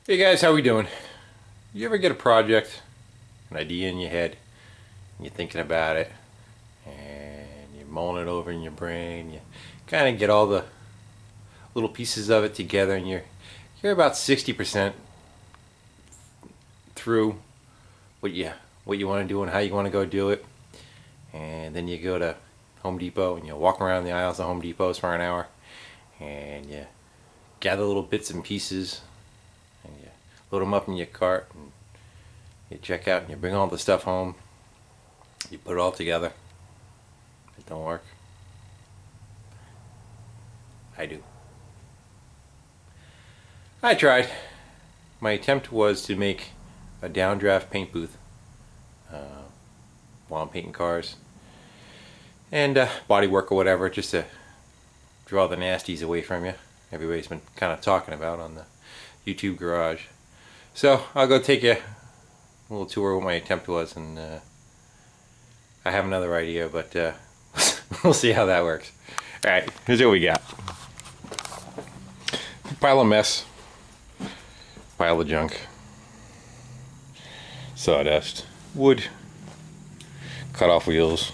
Hey guys, how we doing? You ever get a project, an idea in your head, and you're thinking about it, and you're mulling it over in your brain, you kind of get all the little pieces of it together, and you're about 60% through what you want to do and how you want to go do it, and then you go to Home Depot and you walk around the aisles of Home Depots for an hour, and you gather little bits and pieces, and you load them up in your cart, and you check out and you bring all the stuff home. You put it all together. It don't work. I do. I tried. My attempt was to make a downdraft paint booth while I'm painting cars and body work or whatever, just to draw the nasties away from you. Everybody's been kind of talking about on the YouTube garage. So I'll go take a little tour of what my attempt was, and I have another idea, but we'll see how that works. Alright, here's what we got. Pile of mess, pile of junk, sawdust, wood, cut off wheels,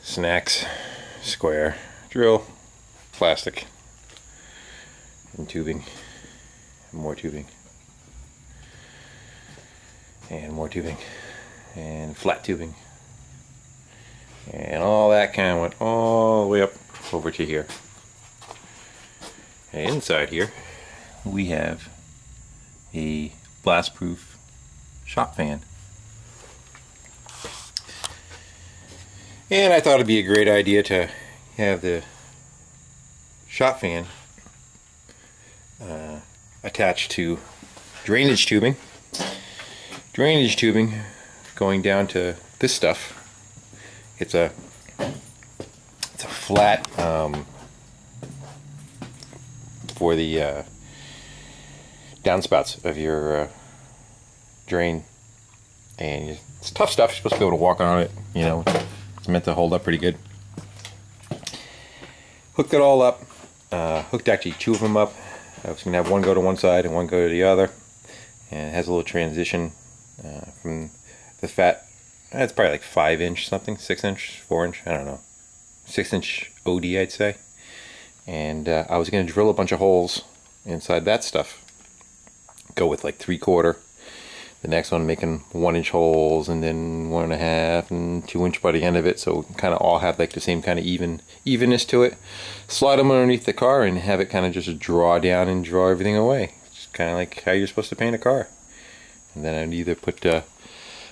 snacks, square, drill, plastic, and tubing, and more tubing, and more tubing, and flat tubing, and all that kind of went all the way up over to here. And inside here we have a blast-proof shop fan, and I thought it'd be a great idea to have the shop fan attached to drainage tubing going down to this stuff. It's a flat for the downspouts of your drain, and it's tough stuff. You're supposed to be able to walk on it, you know. It's meant to hold up pretty good. Hooked it all up. Hooked actually two of them up. I was going to have one go to one side and one go to the other, and it has a little transition from the fat. It's probably like 5-inch something, 6-inch, 4-inch, I don't know, 6-inch OD I'd say. And I was going to drill a bunch of holes inside that stuff. Go with like 3/4. The next one making 1-inch holes, and then 1.5 and 2-inch by the end of it, so kind of all have like the same kind of evenness to it. Slide them underneath the car and have it kind of just draw down and draw everything away. It's kind of like how you're supposed to paint a car. And then I'd either put I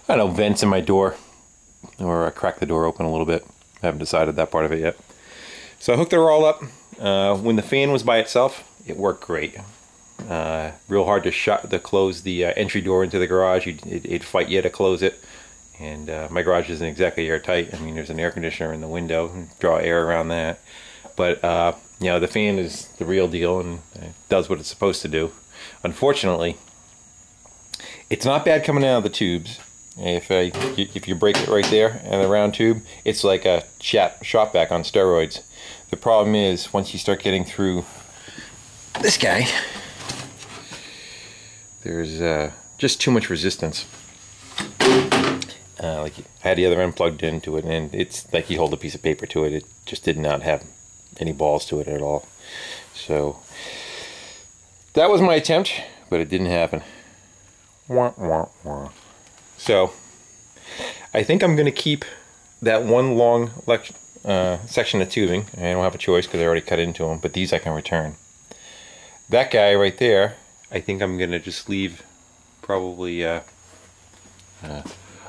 don't know, vents in my door, or I crack the door open a little bit. I haven't decided that part of it yet. So I hooked it all up. When the fan was by itself, it worked great. Real hard to close the entry door into the garage. It'd fight you to close it, and my garage isn't exactly airtight. I mean, there's an air conditioner in the window, draw air around that, but you know, the fan is the real deal, and it does what it's supposed to do. Unfortunately, it's not bad coming out of the tubes. If you break it right there in the round tube, it's like a shop vac on steroids. The problem is, once you start getting through this guy, there's just too much resistance. Like I had the other end plugged into it, and it's like you hold a piece of paper to it. It just did not have any balls to it at all. So that was my attempt, but it didn't happen. Wah, wah, wah. So I think I'm going to keep that one long section of tubing. I don't have a choice because I already cut into them, but these I can return. That guy right there, I think I'm going to just leave, probably, I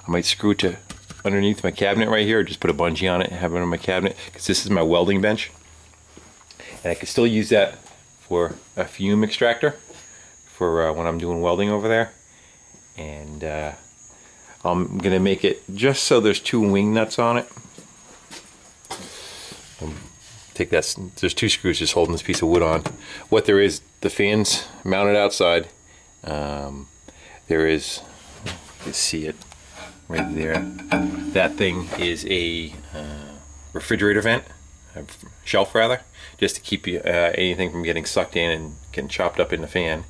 might screw it to underneath my cabinet right here, or just put a bungee on it and have it on my cabinet, because this is my welding bench. And I can still use that for a fume extractor for when I'm doing welding over there. And I'm going to make it just so there's 2 wing nuts on it. Take that, there's 2 screws just holding this piece of wood on. What there is, the fan's mounted outside. There is, you can see it right there. That thing is a refrigerator vent, shelf rather, just to keep anything from getting sucked in and getting chopped up in the fan.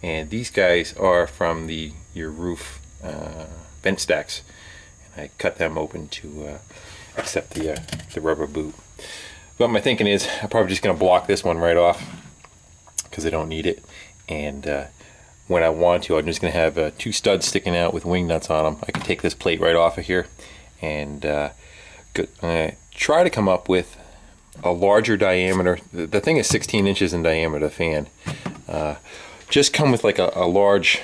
And these guys are from your roof vent stacks, and I cut them open to accept the rubber boot. But my thinking is I'm probably just going to block this one right off because I don't need it. And when I want to, I'm just going to have 2 studs sticking out with wing nuts on them. I can take this plate right off of here and try to come up with a larger diameter. The thing is 16 inches in diameter, the fan. Just come with like a large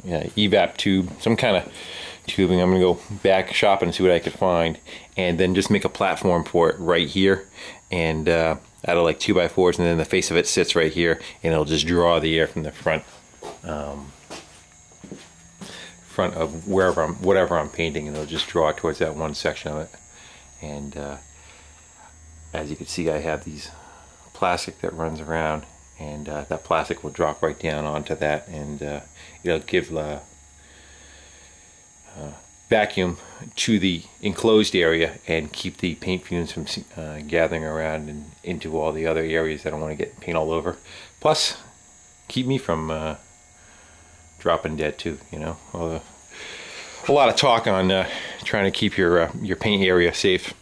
evap tube, some kind of tubing. I'm gonna go back shopping and see what I could find, and then just make a platform for it right here, and out of like 2x4s, and then the face of it sits right here, and it'll just draw the air from the front of whatever I'm painting, and it'll just draw it towards that one section of it. And as you can see, I have these plastic that runs around, and that plastic will drop right down onto that, and it'll give vacuum to the enclosed area and keep the paint fumes from gathering around and into all the other areas that I don't want to get paint all over. Plus, keep me from dropping dead too. You know, a lot of talk on trying to keep your paint area safe.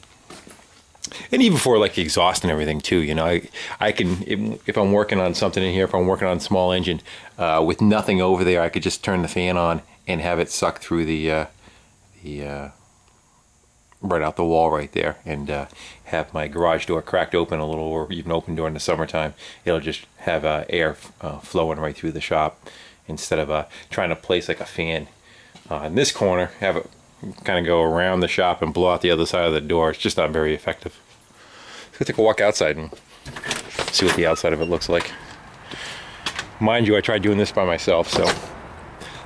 And even for like exhaust and everything too, you know, I can, if I'm working on something in here, if I'm working on a small engine with nothing over there, I could just turn the fan on and have it suck through the right out the wall right there, and have my garage door cracked open a little, or even open during the summertime. It'll just have air flowing right through the shop, instead of trying to place like a fan in this corner, have it kind of go around the shop and blow out the other side of the door. It's just not very effective. Let's take a walk outside and see what the outside of it looks like. Mind you, I tried doing this by myself, so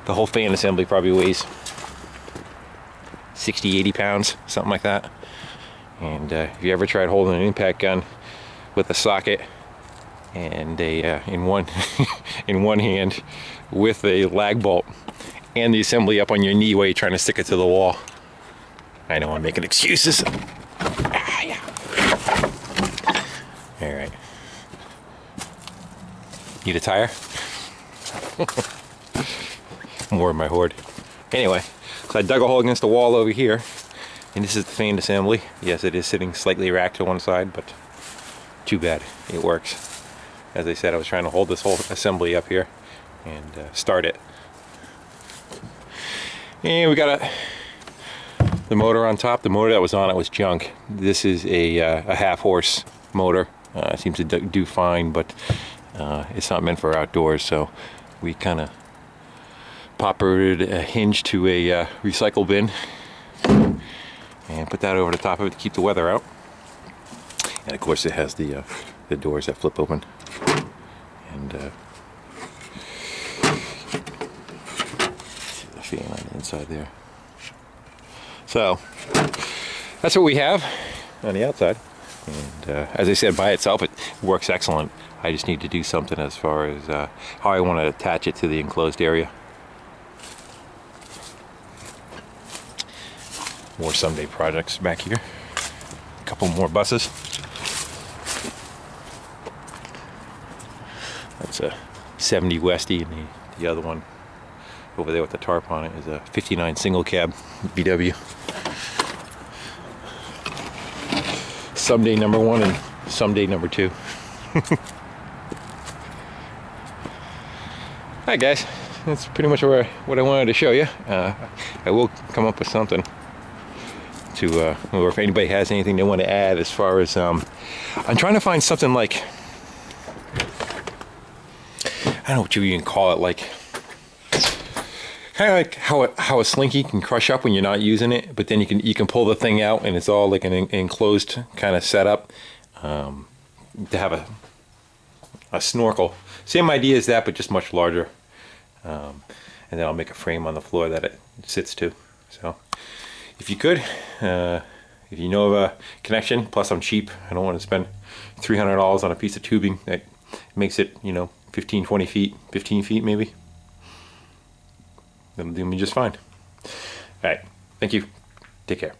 the whole fan assembly probably weighs 60-80 pounds, something like that. And if you ever tried holding an impact gun with a socket and in one in one hand with a lag bolt and the assembly up on your knee while you're trying to stick it to the wall. I know I'm making excuses. Yeah. All right. Need a tire? More of my hoard. Anyway, so I dug a hole against the wall over here, and this is the fan assembly. Yes, it is sitting slightly racked to one side, but too bad. It works. As I said, I was trying to hold this whole assembly up here and start it. And we got the motor on top. The motor that was on it was junk. This is a half horse motor. It seems to do fine, but it's not meant for outdoors, so we kind of pop-rooted a hinge to a recycle bin and put that over the top of it to keep the weather out. And of course it has the doors that flip open, and the fan on the inside there. So that's what we have on the outside, and as I said, by itself it works excellent. I just need to do something as far as how I want to attach it to the enclosed area. More someday projects back here. A couple more buses. That's a 70 Westie, and the other one over there with the tarp on it is a 59 single cab VW. Someday number 1 and someday number 2. Alright guys, that's pretty much what I wanted to show you. I will come up with something to, or if anybody has anything they want to add as far as, I'm trying to find something like, I don't know what you even call it, like, kind of like how a slinky can crush up when you're not using it, but then you can pull the thing out and it's all like an enclosed kind of setup, to have a snorkel. Same idea as that, but just much larger. And then I'll make a frame on the floor that it sits to. So if you could, if you know of a connection, plus I'm cheap, I don't want to spend $300 on a piece of tubing that makes it, you know, 15-20 feet, 15 feet maybe, that'll do me just fine. All right, thank you, take care.